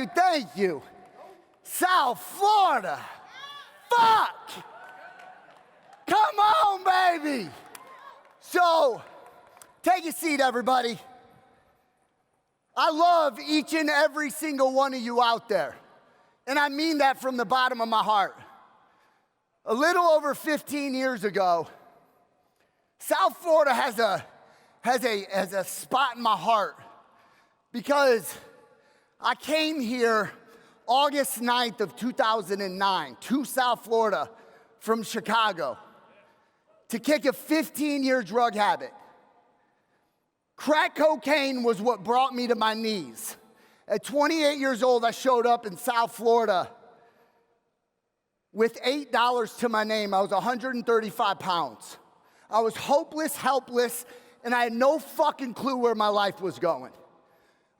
thank you. South Florida. Fuck! Come on, baby! So, take a seat, everybody. I love each and every single one of you out there. And I mean that from the bottom of my heart. A little over 15 years ago, South Florida has a spot in my heart because I came here August 9th of 2009 to South Florida from Chicago to kick a 15-year drug habit. Crack cocaine was what brought me to my knees. At 28 years old, I showed up in South Florida with $8 to my name. I was 135 pounds. I was hopeless, helpless, and I had no fucking clue where my life was going.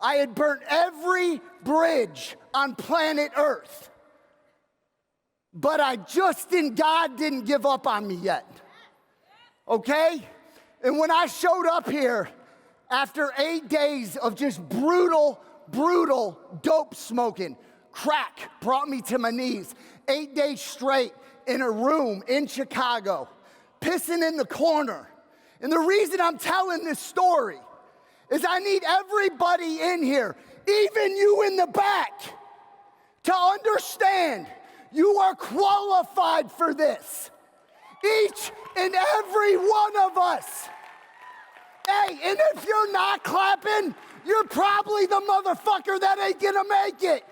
I had burnt every bridge on planet Earth. But God didn't give up on me yet. Okay? And when I showed up here, after 8 days of just brutal dope smoking, crack brought me to my knees. 8 days straight in a room in Chicago, pissing in the corner. And the reason I'm telling this story is I need everybody in here, even you in the back, to understand you are qualified for this. Each and every one of us. Hey, and if you're not clapping, you're probably the motherfucker that ain't gonna make it.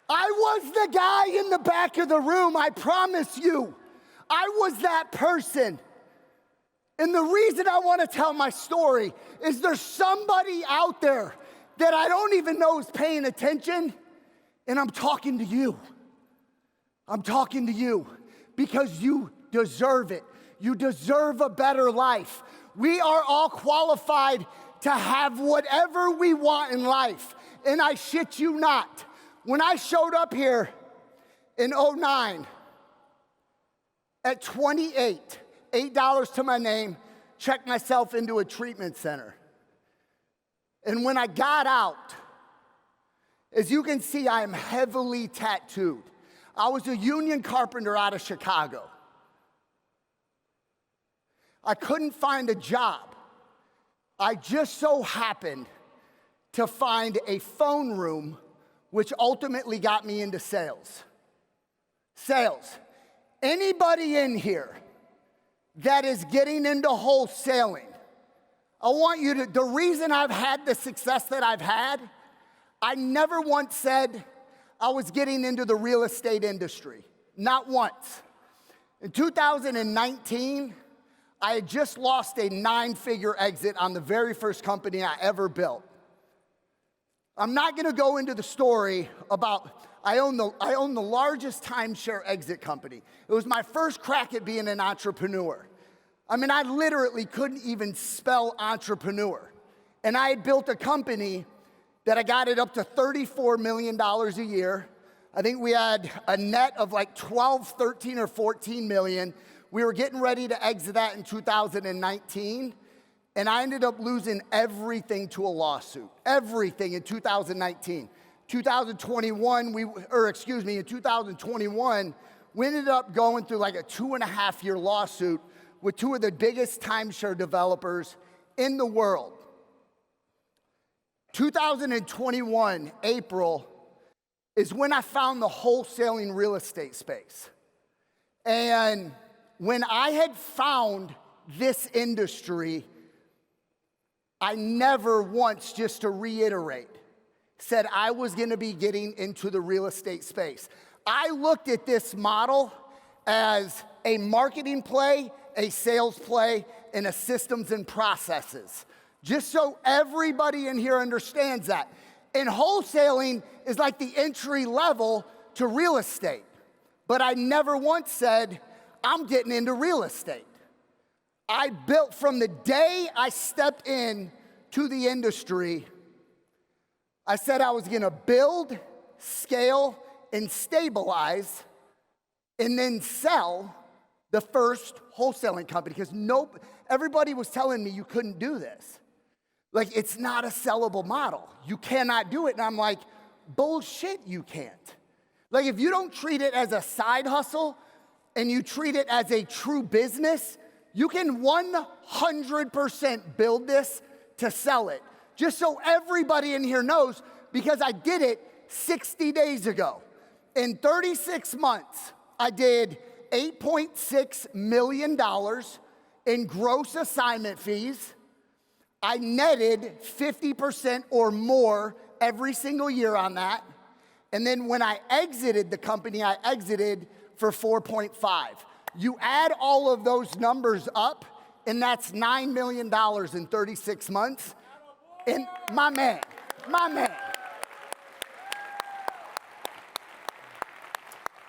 I was the guy in the back of the room, I promise you. I was that person. And the reason I want to tell my story is there's somebody out there that I don't even know is paying attention, and I'm talking to you. I'm talking to you because you deserve it. You deserve a better life. We are all qualified to have whatever we want in life, and I shit you not. When I showed up here in 2009, at 28, $8 to my name, checked myself into a treatment center. And when I got out, as you can see, I am heavily tattooed. I was a union carpenter out of Chicago. I couldn't find a job. I just so happened to find a phone room, which ultimately got me into sales. Sales. Anybody in here that is getting into wholesaling, I want you to, the reason I've had the success that I've had, I never once said I was getting into the real estate industry. Not once. In 2019, I had just lost a 9-figure exit on the very first company I ever built. I'm not gonna go into the story about, I own the largest timeshare exit company. It was my first crack at being an entrepreneur. I mean, I literally couldn't even spell entrepreneur. And I had built a company that I got it up to $34 million a year. I think we had a net of like 12, 13, or 14 million. We were getting ready to exit that in 2019. And I ended up losing everything to a lawsuit, everything in 2019. 2021, in 2021, we ended up going through like a 2.5-year lawsuit with two of the biggest timeshare developers in the world. 2021, April, is when I found the wholesaling real estate space. And when I had found this industry, I never once, just to reiterate, said I was gonna be getting into the real estate space. I looked at this model as a marketing play, a sales play, and a systems and processes. Just so everybody in here understands that. And wholesaling is like the entry level to real estate. But I never once said, I'm getting into real estate. I built from the day I stepped in to the industry, I said I was gonna build, scale, and stabilize, and then sell the first wholesaling company, because everybody was telling me you couldn't do this. Like, it's not a sellable model. You cannot do it. And I'm like, bullshit, you can't. Like, if you don't treat it as a side hustle and you treat it as a true business, you can 100% build this to sell it. Just so everybody in here knows, because I did it 60 days ago. In 36 months, I did $8.6 million in gross assignment fees. I netted 50% or more every single year on that. And then when I exited the company, I exited for 4.5. You add all of those numbers up, and that's $9 million in 36 months. And my man.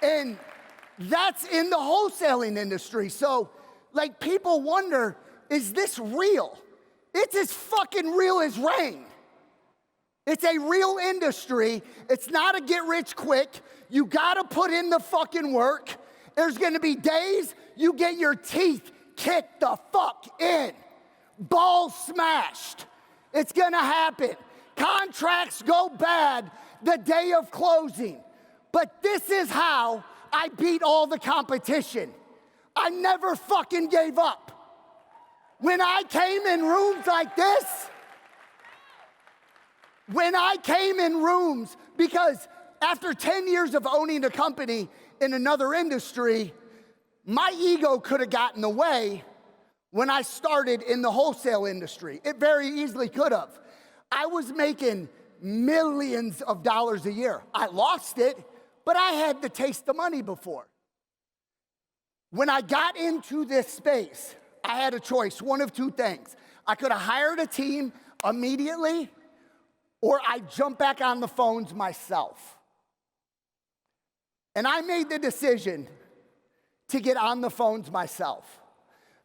And that's in the wholesaling industry. So, like, people wonder, is this real? It's as fucking real as rain. It's a real industry. It's not a get rich quick. You gotta put in the fucking work. There's gonna be days you get your teeth kicked the fuck in. Balls smashed. It's gonna happen. Contracts go bad the day of closing. But this is how I beat all the competition. I never fucking gave up. When I came in rooms like this, because after 10 years of owning a company in another industry, my ego could have gotten in the way when I started in the wholesale industry. It very easily could have. I was making millions of dollars a year. I lost it, but I had to taste the money before. When I got into this space, I had a choice, one of two things. I could have hired a team immediately, or I jump back on the phones myself. And I made the decision to get on the phones myself.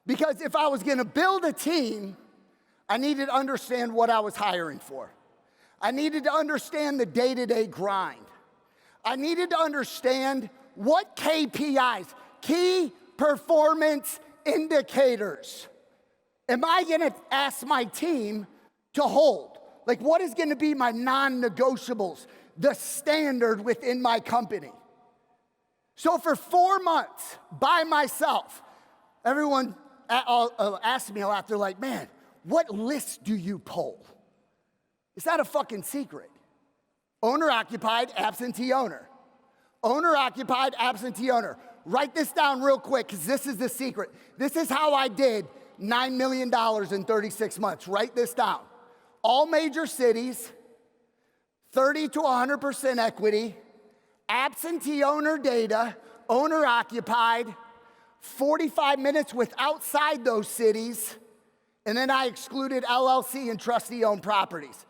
Because if I was gonna build a team, I needed to understand what I was hiring for. I needed to understand the day-to-day grind. I needed to understand what KPIs, key performance indicators, am I gonna ask my team to hold? Like, what is gonna be my non-negotiables, the standard within my company? So for 4 months by myself, everyone asked me a lot. They're like, man, what list do you pull? It's not a fucking secret. Owner-occupied, absentee owner. Owner-occupied, absentee owner. Write this down real quick, because this is the secret. This is how I did $9 million in 36 months. Write this down. All major cities, 30 to 100% equity, absentee owner data, owner-occupied, 45 minutes with outside those cities, and then I excluded LLC and trustee-owned properties.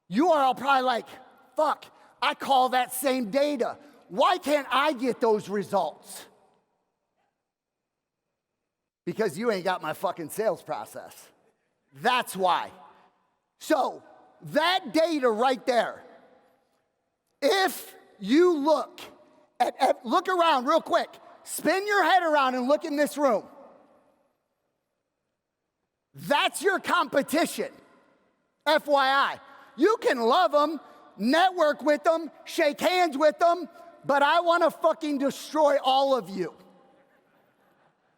You are all probably like, fuck, I call that same data. Why can't I get those results? Because you ain't got my fucking sales process. That's why. So that data right there, if you look around real quick, spin your head around and look in this room. That's your competition, FYI. You can love them, network with them, shake hands with them, but I want to fucking destroy all of you.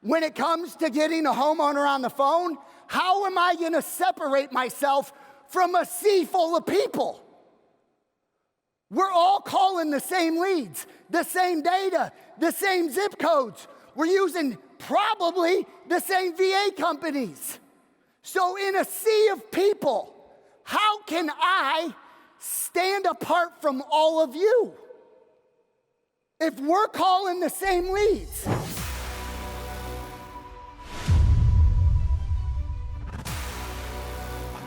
When it comes to getting a homeowner on the phone, how am I going to separate myself from a sea full of people? We're all calling the same leads, the same data, the same zip codes. We're using probably the same VA companies. So in a sea of people, how can I stand apart from all of you? If we're calling the same leads.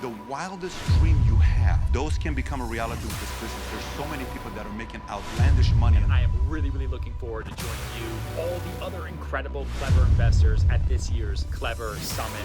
The wildest dream you have, those can become a reality with this business. There's so many people that are making outlandish money. And I am really, really looking forward to joining you, all the other incredible Clever investors at this year's Clever Summit.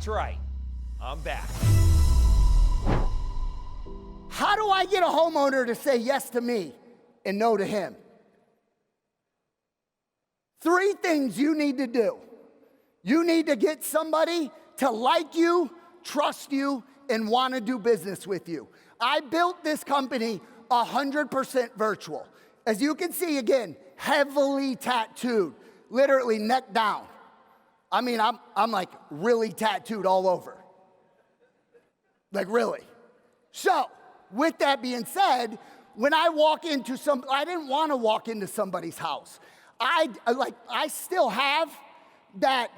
That's right. I'm back. How do I get a homeowner to say yes to me and no to him? 3 things you need to do. You need to get somebody to like you, trust you, and want to do business with you. I built this company 100% virtual. As you can see, again, heavily tattooed, literally neck down. I mean, I'm like really tattooed all over. Like really. So, with that being said, when I walk into I didn't want to walk into somebody's house. I still have that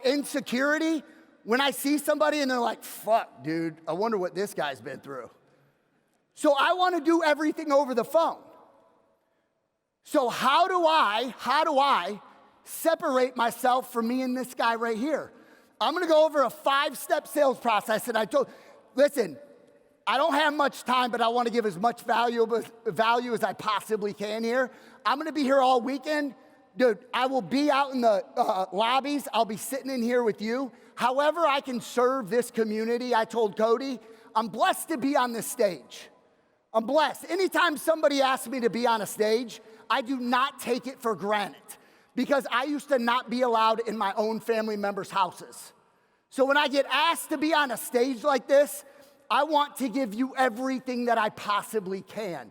insecurity when I see somebody and they're like, fuck, dude, I wonder what this guy's been through. So I want to do everything over the phone. So how do I separate myself from me and this guy right here? I'm going to go over a 5-step sales process. And listen, I don't have much time, but I want to give as much value as I possibly can here. I'm going to be here all weekend. Dude, I will be out in the lobbies. I'll be sitting in here with you. However I can serve this community, I told Cody, I'm blessed to be on this stage. I'm blessed. Anytime somebody asks me to be on a stage, I do not take it for granted because I used to not be allowed in my own family members' houses. So when I get asked to be on a stage like this, I want to give you everything that I possibly can.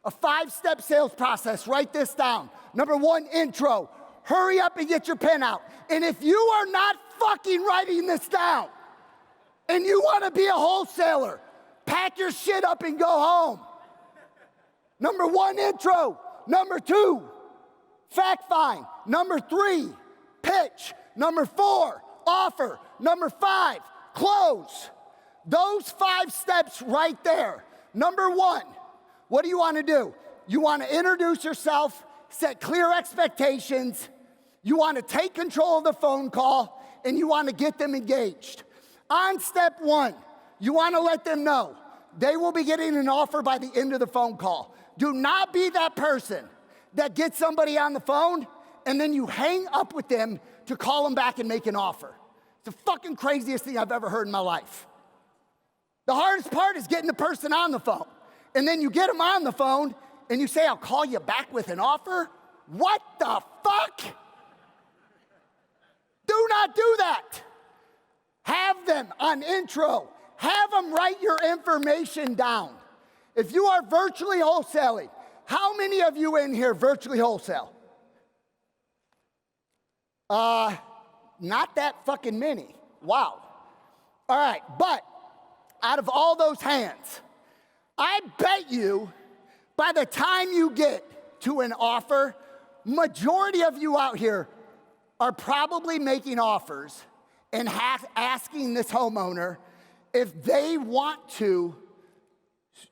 A 5-step sales process, write this down. Number 1, intro. Hurry up and get your pen out. And if you are not fucking writing this down and you want to be a wholesaler, pack your shit up and go home. Number 1, intro. Number 2, fact find. Number 3, pitch. Number 4, offer. Number 5, close. Those 5 steps right there. Number 1, what do you want to do? You want to introduce yourself, set clear expectations, you want to take control of the phone call, and you want to get them engaged. On step 1, you want to let them know they will be getting an offer by the end of the phone call. Do not be that person that gets somebody on the phone and then you hang up with them to call them back and make an offer. It's the fucking craziest thing I've ever heard in my life. The hardest part is getting the person on the phone. And then you get them on the phone and you say, I'll call you back with an offer? What the fuck? Do not do that. Have them on intro. Have them write your information down. If you are virtually wholesaling, how many of you in here virtually wholesale? Not that fucking many. Wow. All right, but out of all those hands, I bet you by the time you get to an offer, majority of you out here are probably making offers and asking this homeowner if they want to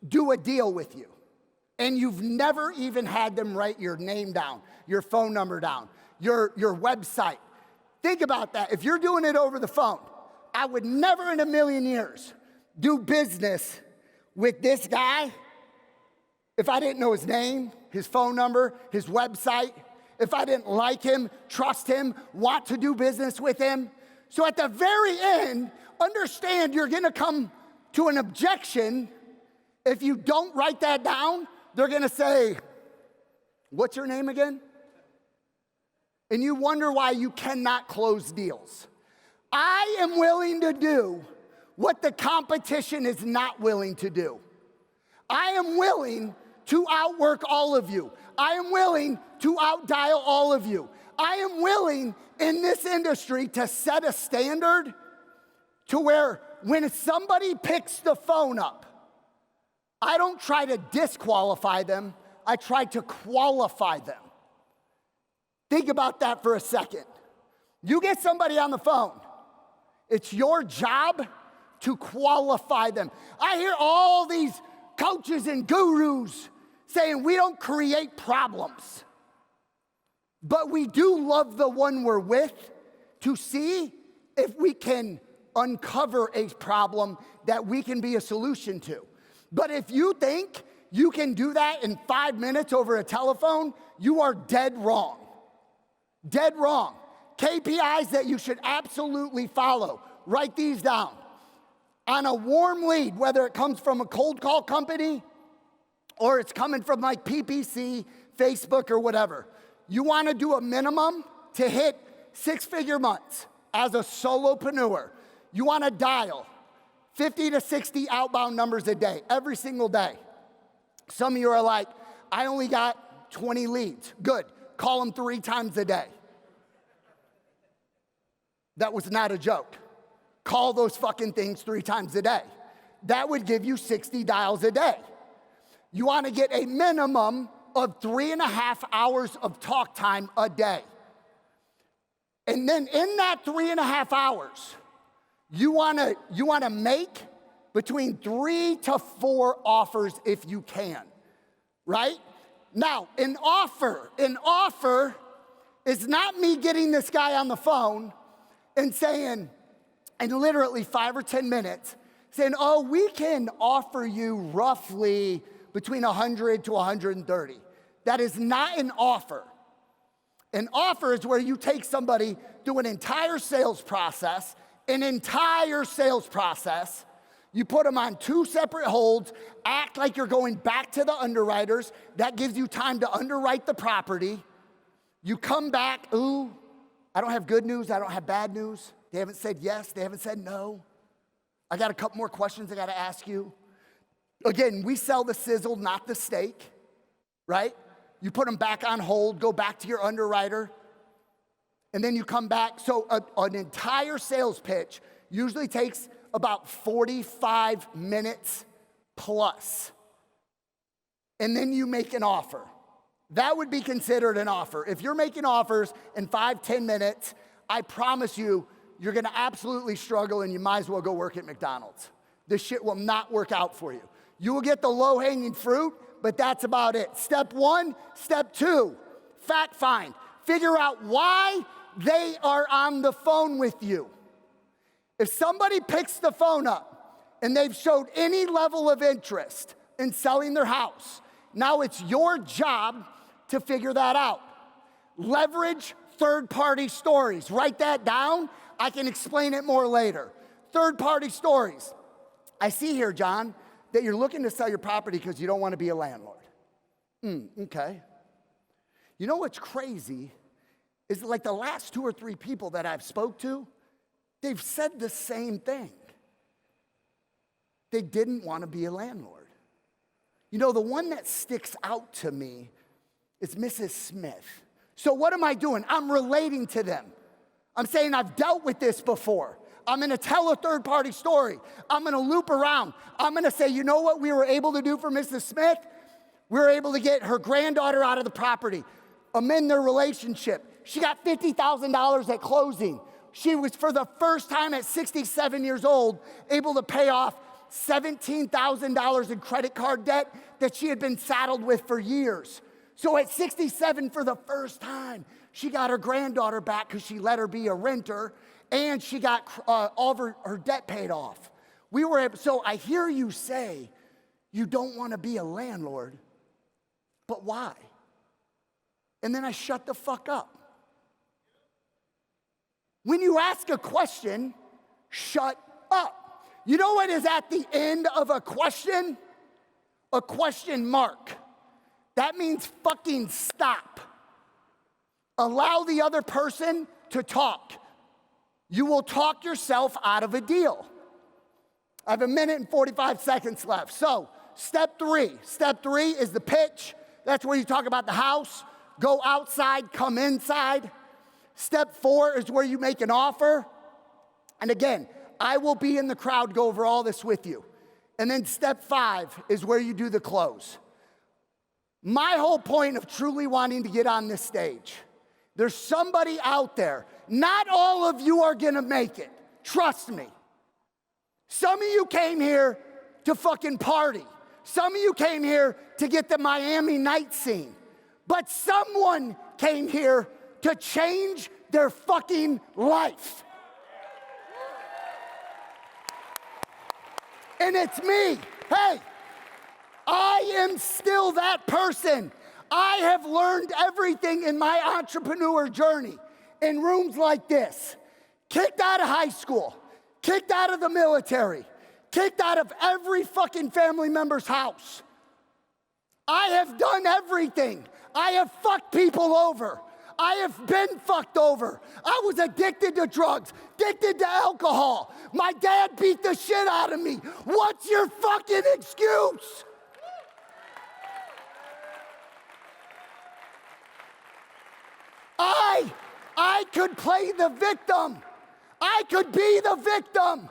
do a deal with you. And you've never even had them write your name down, your phone number down, your website. Think about that. If you're doing it over the phone, I would never in a million years do business with this guy if I didn't know his name, his phone number, his website, if I didn't like him, trust him, want to do business with him. So at the very end, understand you're gonna come to an objection. If you don't write that down, they're gonna say, what's your name again? And you wonder why you cannot close deals. I am willing to do what the competition is not willing to do. I am willing to outwork all of you. I am willing to outdial all of you. I am willing in this industry to set a standard to where when somebody picks the phone up, I don't try to disqualify them, I try to qualify them. Think about that for a second. You get somebody on the phone, it's your job to qualify them. I hear all these coaches and gurus saying we don't create problems, but we do love the one we're with to see if we can uncover a problem that we can be a solution to. But if you think you can do that in 5 minutes over a telephone, you are dead wrong. Dead wrong. KPIs that you should absolutely follow. write these down. On a warm lead, whether it comes from a cold call company or it's coming from like PPC, Facebook, or whatever, you wanna do a minimum to hit 6-figure months as a solopreneur. You wanna dial 50 to 60 outbound numbers a day, every single day. Some of you are like, I only got 20 leads. Good, call them 3 times a day. That was not a joke. Call those fucking things 3 times a day. That would give you 60 dials a day. You wanna get a minimum of 3.5 hours of talk time a day. And then in that 3.5 hours, you wanna make between 3 to 4 offers if you can, right? Now, an offer is not me getting this guy on the phone and saying, in literally 5 or 10 minutes, saying, oh, we can offer you roughly between 100 to 130. That is not an offer. An offer is where you take somebody through an entire sales process, you put them on 2 separate holds, act like you're going back to the underwriters. That gives you time to underwrite the property. You come back, ooh, I don't have good news, I don't have bad news. They haven't said yes, they haven't said no. I got a couple more questions I gotta ask you. Again, we sell the sizzle, not the steak, right? You put them back on hold, go back to your underwriter, and then you come back. So an entire sales pitch usually takes about 45 minutes plus. And then you make an offer. That would be considered an offer. If you're making offers in 5-10 minutes, I promise you, you're gonna absolutely struggle and you might as well go work at McDonald's. This shit will not work out for you. You will get the low-hanging fruit, but that's about it. Step 1, step 2, fact find. Figure out why they are on the phone with you. If somebody picks the phone up and they've showed any level of interest in selling their house, now it's your job to figure that out. Leverage third-party stories. Write that down. I can explain it more later. Third-party stories. I see here, John, that you're looking to sell your property because you don't want to be a landlord. Okay. You know what's crazy is like the last 2 or 3 people that I've spoke to, they've said the same thing. They didn't want to be a landlord. You know, the one that sticks out to me is Mrs. Smith. So what am I doing? I'm relating to them. I'm saying I've dealt with this before. I'm gonna tell a third-party story. I'm gonna loop around. I'm gonna say, you know what we were able to do for Mrs. Smith? We were able to get her granddaughter out of the property, amend their relationship. She got $50,000 at closing. She was, for the first time at 67 years old, able to pay off $17,000 in credit card debt that she had been saddled with for years. So at 67, for the first time, she got her granddaughter back because she let her be a renter, and she got all of her debt paid off. So I hear you say you don't want to be a landlord, but why? And then I shut the fuck up. When you ask a question, shut up. You know what is at the end of a question? A question mark. That means fucking stop. Allow the other person to talk. You will talk yourself out of a deal. I have 1 minute and 45 seconds left. So, step 3. Step 3 is the pitch. That's where you talk about the house. Go outside, come inside. Step 4 is where you make an offer. And again, I will be in the crowd, go over all this with you. And then step 5 is where you do the close. My whole point of truly wanting to get on this stage, there's somebody out there. Not all of you are gonna make it. Trust me. Some of you came here to fucking party. Some of you came here to get the Miami night scene. But someone came here to change their fucking life. And it's me. Hey, I am still that person. I have learned everything in my entrepreneur journey in rooms like this. Kicked out of high school, kicked out of the military, kicked out of every fucking family member's house. I have done everything. I have fucked people over. I have been fucked over. I was addicted to drugs, addicted to alcohol. My dad beat the shit out of me. What's your fucking excuse? I could play the victim. I could be the victim.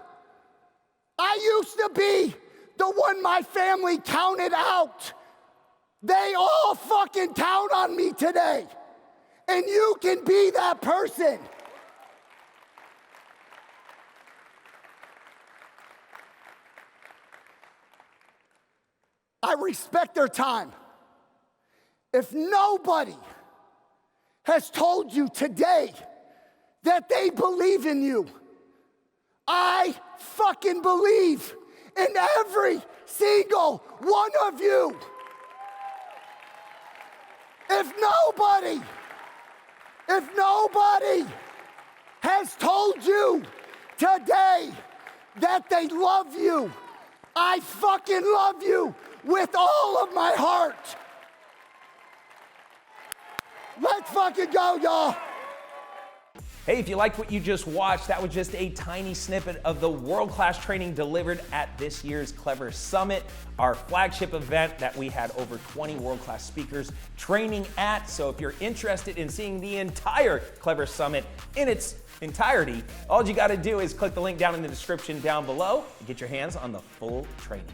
I used to be the one my family counted out. They all fucking count on me today. And you can be that person. I respect their time. If nobody has told you today that they believe in you, I fucking believe in every single one of you. If nobody has told you today that they love you, I fucking love you with all of my heart. Let's fucking go, y'all. Hey, if you liked what you just watched, that was just a tiny snippet of the world-class training delivered at this year's Clever Summit, our flagship event that we had over 20 world-class speakers training at. So if you're interested in seeing the entire Clever Summit in its entirety, all you gotta do is click the link down in the description down below and get your hands on the full training.